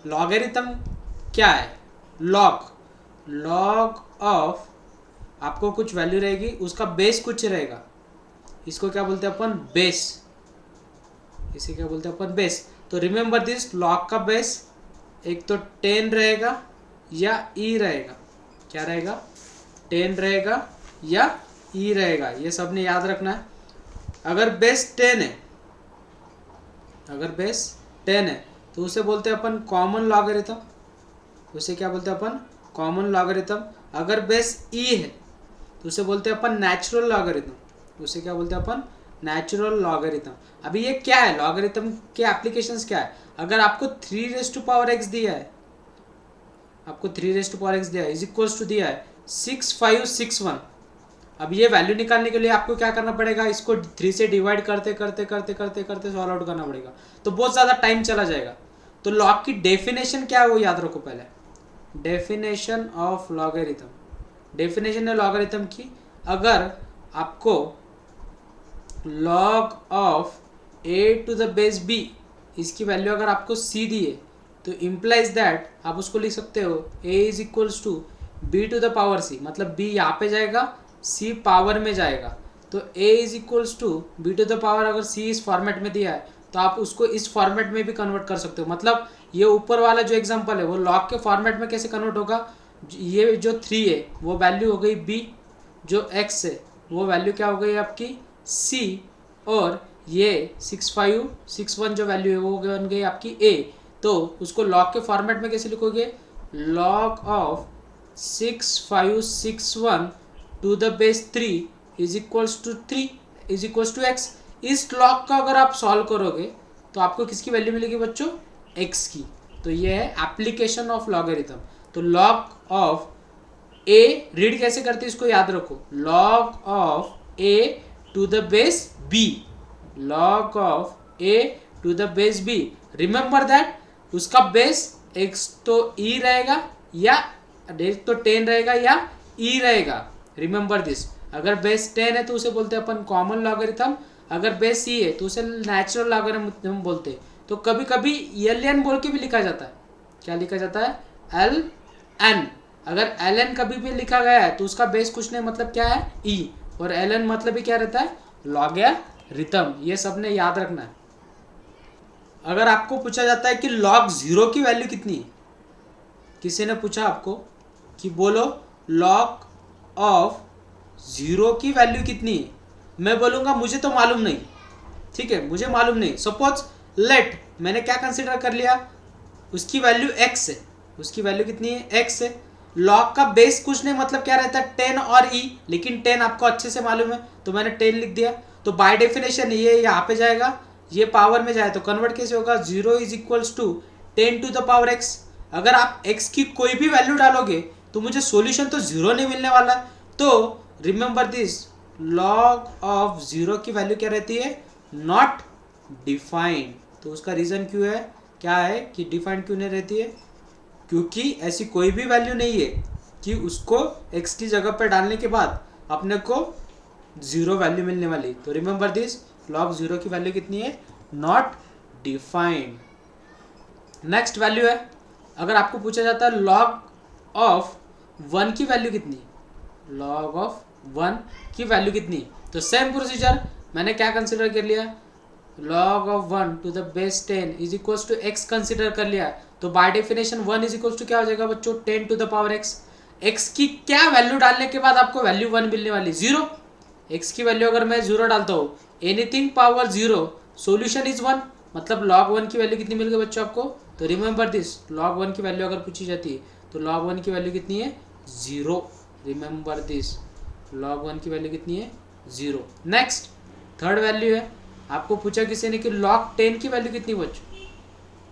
Logarithm क्या है? Log of आपको कुछ वैल्यू रहेगी, उसका बेस कुछ रहेगा, इसको क्या बोलते हैं अपन? बेस। इसे क्या बोलते हैं अपन? बेस। तो रिमेंबर दिस, लॉग का बेस एक तो 10 रहेगा या ई रहेगा। क्या रहेगा? 10 रहेगा या ई रहेगा, ये सब ने याद रखना है। अगर बेस 10 है, अगर बेस 10 है तो उसे बोलते हैं अपन कॉमन लॉगरिथम। उसे क्या बोलते हैं अपन? Common logarithm. अगर बेस ई है तो उसे बोलते हैं अपन नेचुरल लॉगरिथम। उसे क्या बोलते हैं अपन? Natural logarithm. अभी ये क्या है? लॉगरिथम के एप्लीकेशंस क्या है? अगर आपको 3⁻x दिया है, आपको 3⁻x दिया है, इज इक्वल्स टू दिया है 6561। अब ये वैल्यू निकालने के लिए आपको क्या करना पड़ेगा? इसको 3 से डिवाइड करते करते करते करते करते सॉल्व आउट करना पड़ेगा, तो बहुत ज़्यादा टाइम चला जाएगा। तो लॉग की डेफिनेशन क्या है वो याद रखो पहले। डेफिनेशन ऑफ लॉगरिथम, डेफिनेशन है लॉगरिथम की, अगर आपको log of a to the base b, इसकी वैल्यू अगर आपको c दी है तो इम्प्लाइज दैट आप उसको लिख सकते हो a is equals to b to the power c, मतलब b यहाँ पे जाएगा, c पावर में जाएगा। तो a is equals to b to the power, अगर c इस फॉर्मेट में दिया है तो आप उसको इस फॉर्मेट में भी कन्वर्ट कर सकते हो। मतलब ये ऊपर वाला जो एग्जांपल है वो लॉग के फॉर्मेट में कैसे कन्वर्ट होगा? ये जो 3 है वो वैल्यू हो गई b, जो x है वो वैल्यू क्या हो गई आपकी? c, और ये 6561 जो वैल्यू है वो बन गई आपकी a। तो उसको लॉग के फॉर्मेट में कैसे लिखोगे? Log of 6561 to the base 3 is equals to 3 is equals to x। इस लॉग का अगर आप सॉल्व करोगे तो आपको किसकी वैल्यू मिलेगी बच्चों? x की। तो ये है एप्लीकेशन ऑफ लॉगरिथम। तो लॉग ऑफ a रीड कैसे करते हैं इसको याद रखो। Log of a to the base b, log of a to the base b। Remember that उसका बेस x तो e रहेगा या तो 10 रहेगा या e रहेगा। रिमेंबर दिस, अगर बेस 10 है तो उसे बोलते हैं अपन कॉमन लॉगरिथम, अगर बेस e है तो उसे नेचुरल लॉगरिथम बोलते हैं। तो कभी कभी ln बोल के भी लिखा जाता है। क्या लिखा जाता है? ln। अगर ln कभी भी लिखा गया है तो उसका बेस कुछ नहीं, मतलब क्या है? e, और ln मतलब भी क्या रहता है? लॉगरिथम। ये सब ने याद रखना है। अगर आपको पूछा जाता है कि log 0 की वैल्यू कितनी है, किसी ने पूछा आपको कि बोलो log ऑफ 0 की वैल्यू कितनी है, मैं बोलूँगा मुझे तो मालूम नहीं। ठीक है, मुझे मालूम नहीं। सपोज लेट मैंने क्या कंसिडर कर लिया, उसकी वैल्यू x है। उसकी वैल्यू कितनी है? x है। लॉग का बेस कुछ नहीं, मतलब क्या रहता है? 10 और e, लेकिन 10 आपको अच्छे से मालूम है तो मैंने 10 लिख दिया। तो बाय डेफिनेशन ये यहाँ पे जाएगा, ये पावर में जाए तो कन्वर्ट कैसे होगा? 0 is equals to 10 to the power x। अगर आप x की कोई भी वैल्यू डालोगे तो मुझे सॉल्यूशन तो 0 नहीं मिलने वाला। तो रिमेंबर दिस, लॉग ऑफ 0 की वैल्यू क्या रहती है? Not defined. तो उसका रीज़न क्यों है? क्या है कि डिफाइंड क्यों नहीं रहती है? क्योंकि ऐसी कोई भी वैल्यू नहीं है कि उसको x की जगह पर डालने के बाद अपने को 0 वैल्यू मिलने वाली। तो रिमेंबर दिस, log 0 की वैल्यू कितनी है? Not defined. नेक्स्ट वैल्यू है, अगर आपको पूछा जाता है log ऑफ 1 की वैल्यू कितनी है, log ऑफ 1 की वैल्यू कितनी, तो सेम प्रोसीजर मैंने क्या कंसिडर कर लिया? log of 1 to the base 10 is equals to x consider कर लिया। तो by definition 1 is equals to क्या हो जाएगा बच्चों? 10 to the power x। x की क्या वैल्यू डालने के बाद आपको वैल्यू 1 मिलने वाली? 0। x की वैल्यू अगर मैं 0 डालता हूँ, एनीथिंग पावर 0, सोल्यूशन इज 1, मतलब log 1 की वैल्यू कितनी मिल गई बच्चों आपको? तो रिमेंबर दिस, log 1 की वैल्यू अगर पूछी जाती है तो log 1 की वैल्यू कितनी है? 0। रिमेंबर दिस, log 1 की वैल्यू कितनी है? 0। नेक्स्ट थर्ड वैल्यू है, आपको पूछा किसी ने कि log 10 की वैल्यू कितनी बच्चों?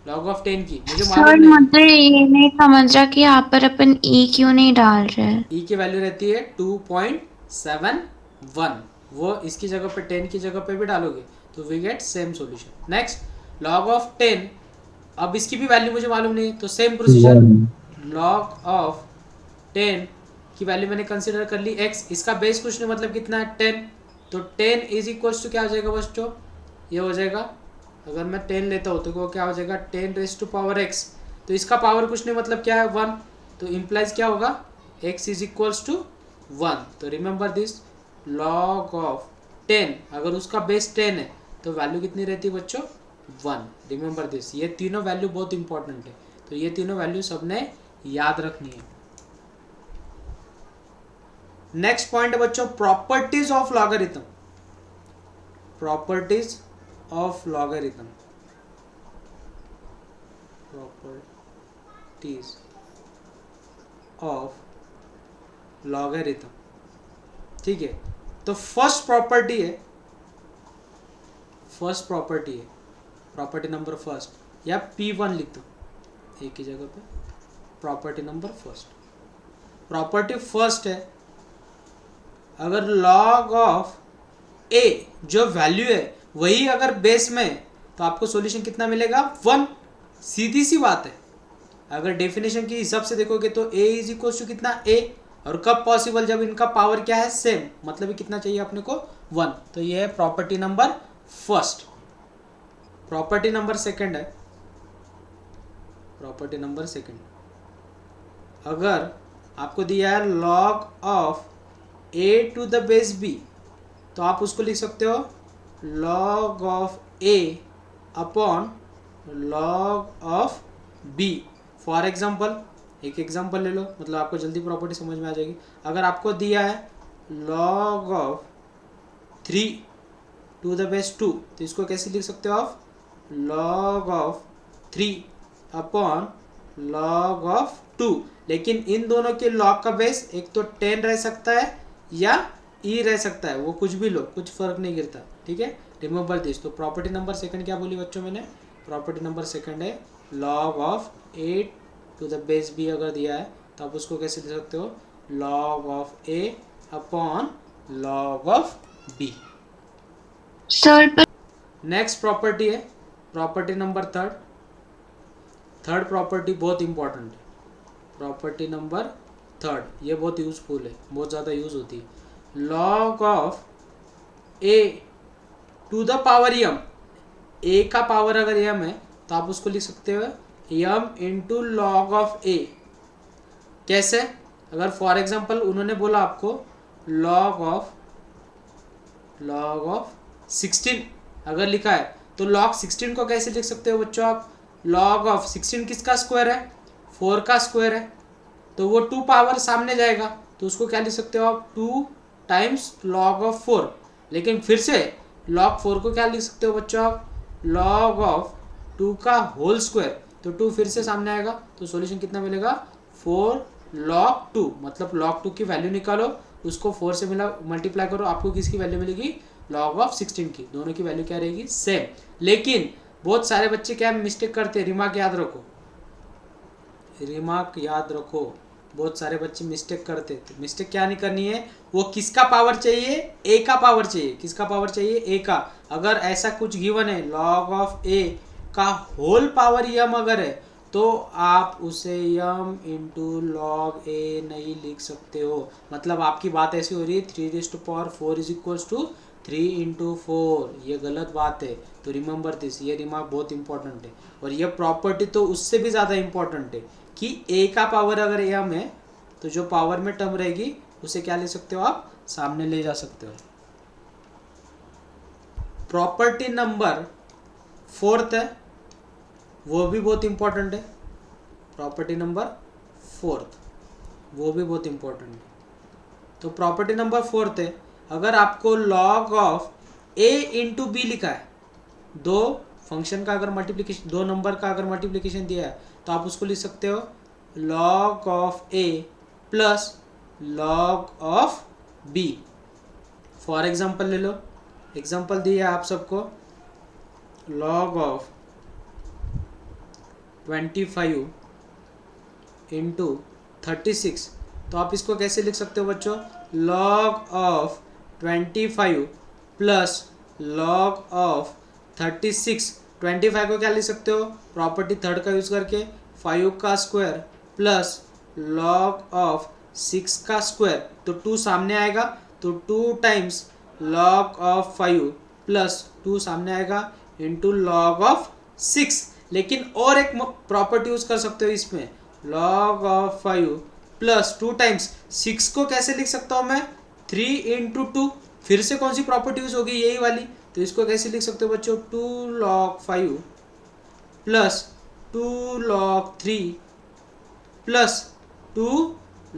log ऑफ 10 की मुझे सर मालूम नहीं। मुझे ये नहीं समझ रहा कि यहाँ पर अपन ई क्यों नहीं डाल रहे हैं। ई की वैल्यू रहती है 2.71, वो इसकी जगह पे 10 की जगह पे भी डालोगे तो we get same solution. Next log of 10, अब इसकी भी वैल्यू मुझे मालूम नहीं तो सेम प्रोसीजर, log ऑफ 10 की वैल्यू मैंने कंसिडर कर ली x, इसका बेस कुछ नहीं, मतलब कितना है? 10। तो 10 इज इक्वल्स टू क्या हो जाएगा बच्चों? ये हो जाएगा, अगर मैं 10 लेता हूँ तो वो क्या हो जाएगा? 10 रेज टू पावर x। तो इसका पावर कुछ नहीं मतलब क्या है 1, तो इम्प्लाइज क्या होगा x इज इक्वल्स टू 1। तो रिमेंबर दिस, log ऑफ 10 अगर उसका बेस 10 है तो वैल्यू कितनी रहती है बच्चों 1। रिमेंबर दिस, ये तीनों वैल्यू बहुत इंपॉर्टेंट है, तो ये तीनों वैल्यू सबने याद रखनी है। नेक्स्ट पॉइंट है बच्चों properties of logarithm. Properties of logarithm, properties of logarithm, ठीक है। तो फर्स्ट प्रॉपर्टी है, फर्स्ट प्रॉपर्टी है प्रॉपर्टी नंबर फर्स्ट, या P1 लिख दो एक ही जगह पे, property number first. Property first है, अगर log ऑफ a जो वैल्यू है वही अगर बेस में है तो आपको सॉल्यूशन कितना मिलेगा 1। सीधी सी बात है, अगर डेफिनेशन के हिसाब से देखोगे तो a इज इक्वल टू कितना a, और कब पॉसिबल जब इनका पावर क्या है सेम, मतलब कितना चाहिए अपने को 1। तो ये है property number first. Property number second है, प्रॉपर्टी नंबर सेकंड, अगर आपको दिया है log of a to the base b, तो आप उसको लिख सकते हो log of a upon log of b। For example, एक एग्जाम्पल ले लो, मतलब आपको जल्दी प्रॉपर्टी समझ में आ जाएगी। अगर आपको दिया है log of 3 to the base 2, तो इसको कैसे लिख सकते हो आप log of 3 upon log of 2। लेकिन इन दोनों के log का बेस एक तो 10 रह सकता है या e रह सकता है, वो कुछ भी लो, कुछ फर्क नहीं गिरता, ठीक है। Remember this. तो प्रॉपर्टी नंबर सेकंड क्या बोली बच्चों मैंने, प्रॉपर्टी नंबर सेकंड है log of 8 to the base b अगर दिया है तो आप उसको कैसे लिख सकते हो log of a upon log of b। Sir पर नेक्स्ट प्रॉपर्टी है property number third. Third property बहुत इंपॉर्टेंट है, प्रॉपर्टी नंबर थर्ड, ये बहुत यूजफुल है, बहुत ज़्यादा यूज होती है। log of a to the power m, a का पावर अगर m है तो आप उसको लिख सकते हो m into log of a। कैसे, अगर फॉर एग्जांपल उन्होंने बोला आपको log ऑफ 16 अगर लिखा है तो log 16 को कैसे लिख सकते हो बच्चों आप, log ऑफ 16 किसका स्क्वायर है 4 का स्क्वायर है, तो वो 2 पावर सामने जाएगा तो उसको क्या लिख सकते हो आप 2 टाइम्स log ऑफ 4। लेकिन फिर से log 4 को क्या लिख सकते हो बच्चों आप log ऑफ 2 का होल स्क्वायर, तो 2 फिर से सामने आएगा, तो सॉल्यूशन कितना मिलेगा 4 log 2। मतलब log 2 की वैल्यू निकालो, उसको 4 से मिला मल्टीप्लाई करो, आपको किसकी वैल्यू मिलेगी log ऑफ 16 की। दोनों की वैल्यू क्या रहेगी सेम। लेकिन बहुत सारे बच्चे क्या मिस्टेक करते हैं, रिमार्क याद रखो, रिमार्क याद रखो, बहुत सारे बच्चे मिस्टेक करते हैं। मिस्टेक क्या नहीं करनी है, वो किसका पावर चाहिए ए का पावर चाहिए, किसका पावर चाहिए ए का। अगर ऐसा कुछ गिवन है log ऑफ ए का होल पावर यम अगर है तो आप उसे यम इंटू लॉग ए नहीं लिख सकते हो। मतलब आपकी बात ऐसी हो रही है 3⁴ इज इक्वल्स टू 3 इंटू 4, ये गलत बात है। तो रिमेंबर दिस, ये रिमार्क बहुत इंपॉर्टेंट है। और ये प्रॉपर्टी तो उससे भी ज़्यादा इंपॉर्टेंट है कि ए का पावर अगर एम है तो जो पावर में टर्म रहेगी उसे क्या ले सकते हो आप सामने ले जा सकते हो। प्रॉपर्टी नंबर फोर्थ है, वो भी बहुत इंपॉर्टेंट है। प्रॉपर्टी नंबर फोर्थ, वो भी बहुत इंपॉर्टेंट है। तो प्रॉपर्टी नंबर फोर्थ है, अगर आपको log of a into B लिखा है, दो फंक्शन का अगर मल्टीप्लिकेशन, दो नंबर का अगर मल्टीप्लिकेशन दिया है तो आप उसको लिख सकते हो log of a plus log of b। For example ले लो, एग्जाम्पल दिया है आप सबको log ऑफ 25 इंटू 36, तो आप इसको कैसे लिख सकते हो बच्चों log of 25 plus log of 36। 25 को क्या लिख सकते हो प्रॉपर्टी थर्ड का यूज करके 5 का स्क्वायर प्लस log ऑफ 6 का स्क्वायर, तो 2 सामने आएगा तो 2 टाइम्स log ऑफ 5 प्लस 2 सामने आएगा इंटू log ऑफ 6। लेकिन और एक प्रॉपर्टी यूज कर सकते हो इसमें, log ऑफ 5 प्लस 2 टाइम्स 6 को कैसे लिख सकता हूँ मैं, 3 इंटू 2, फिर से कौन सी प्रॉपर्टी यूज होगी, यही वाली। तो इसको कैसे लिख सकते हो बच्चों, 2 log 5 plus 2 log 3 plus 2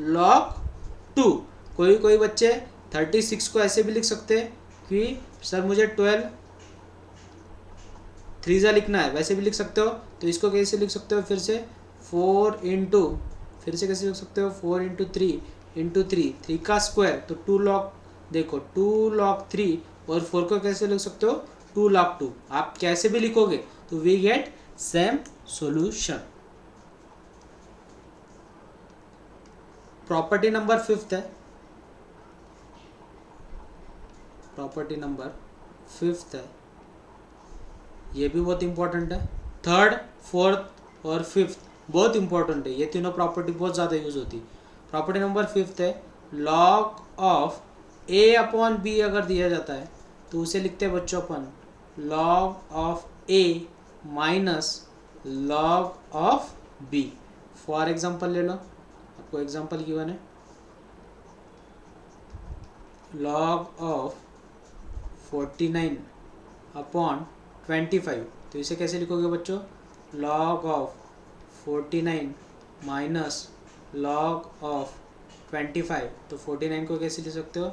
log 2। कोई कोई बच्चे 36 को ऐसे भी लिख सकते हैं कि सर मुझे 12 3 लिखना है, वैसे भी लिख सकते हो। तो इसको कैसे लिख सकते हो फिर से, 4 इंटू, फिर से कैसे लिख सकते हो, 4 इंटू 3 इंटू 3 का स्क्वायर, तो 2 log, देखो 2 log 3 और 4 को कैसे लिख सकते हो, 2 log 2। आप कैसे भी लिखोगे तो we get same solution. Property number 5 है, प्रॉपर्टी नंबर 5 है, ये भी बहुत इंपॉर्टेंट है। 3rd, 4th और 5th बहुत इंपॉर्टेंट है, ये तीनों प्रॉपर्टी बहुत ज़्यादा यूज होती है। प्रॉपर्टी नंबर 5 है, log of a upon b अगर दिया जाता है तो उसे लिखते हैं बच्चों अपन log of a minus log of b। For example ले लो, आपको एग्जाम्पल गिवन है, log ऑफ 49 अपॉन 25। तो इसे कैसे लिखोगे बच्चों, log of 49 minus log of 25। तो 49 को कैसे लिख सकते हो,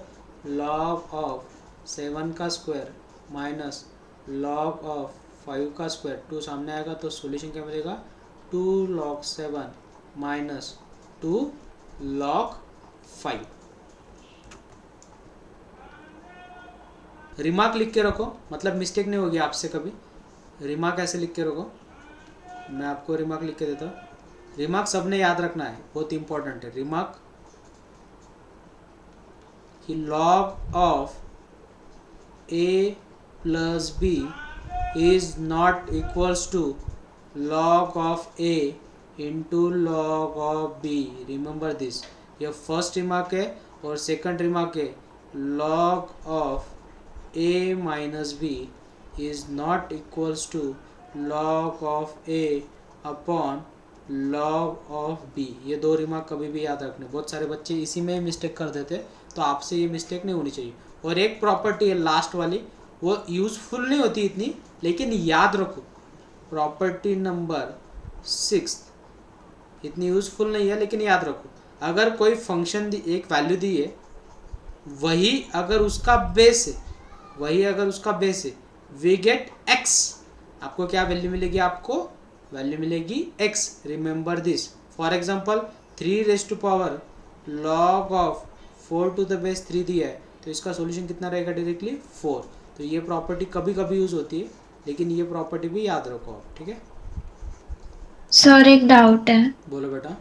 log ऑफ 7 का स्क्वायर माइनस log ऑफ 5 का स्क्वायर, 2 सामने आएगा तो सॉल्यूशन क्या मिलेगा, 2 log 7 माइनस 2 log 5। रिमार्क लिख के रखो, मतलब मिस्टेक नहीं होगी आपसे कभी। रिमार्क ऐसे लिख के रखो, मैं आपको रिमार्क लिख के देता हूँ। रिमार्क सबने याद रखना है, बहुत इंपॉर्टेंट है रिमार्क, कि log of a plus b is not equals to log of a into log of b। Remember this, ये फर्स्ट रिमार्क है और सेकंड रिमार्क है, log of a minus b is not equals to log of a upon log of b। ये दो remark कभी भी याद रखने, बहुत सारे बच्चे इसी में मिस्टेक कर देते, तो आपसे ये मिस्टेक नहीं होनी चाहिए। और एक प्रॉपर्टी है लास्ट वाली, वो यूज़फुल नहीं होती इतनी, लेकिन याद रखो, प्रॉपर्टी नंबर 6 इतनी यूज़फुल नहीं है लेकिन याद रखो, अगर कोई फंक्शन एक वैल्यू दी है, वही अगर उसका बेस है, वही अगर उसका बेस है, वी गेट x। आपको क्या वैल्यू मिलेगी, आपको वैल्यू मिलेगी x। Remember this, for example 3 raise to power log of 4 to the base 3 दिया है, तो इसका सॉल्यूशन कितना रहेगा, डायरेक्टली 4। तो ये प्रॉपर्टी कभी कभी यूज़ होती है, लेकिन ये प्रॉपर्टी भी याद रखो आप, ठीक है। सर एक डाउट है, बोलो बेटा।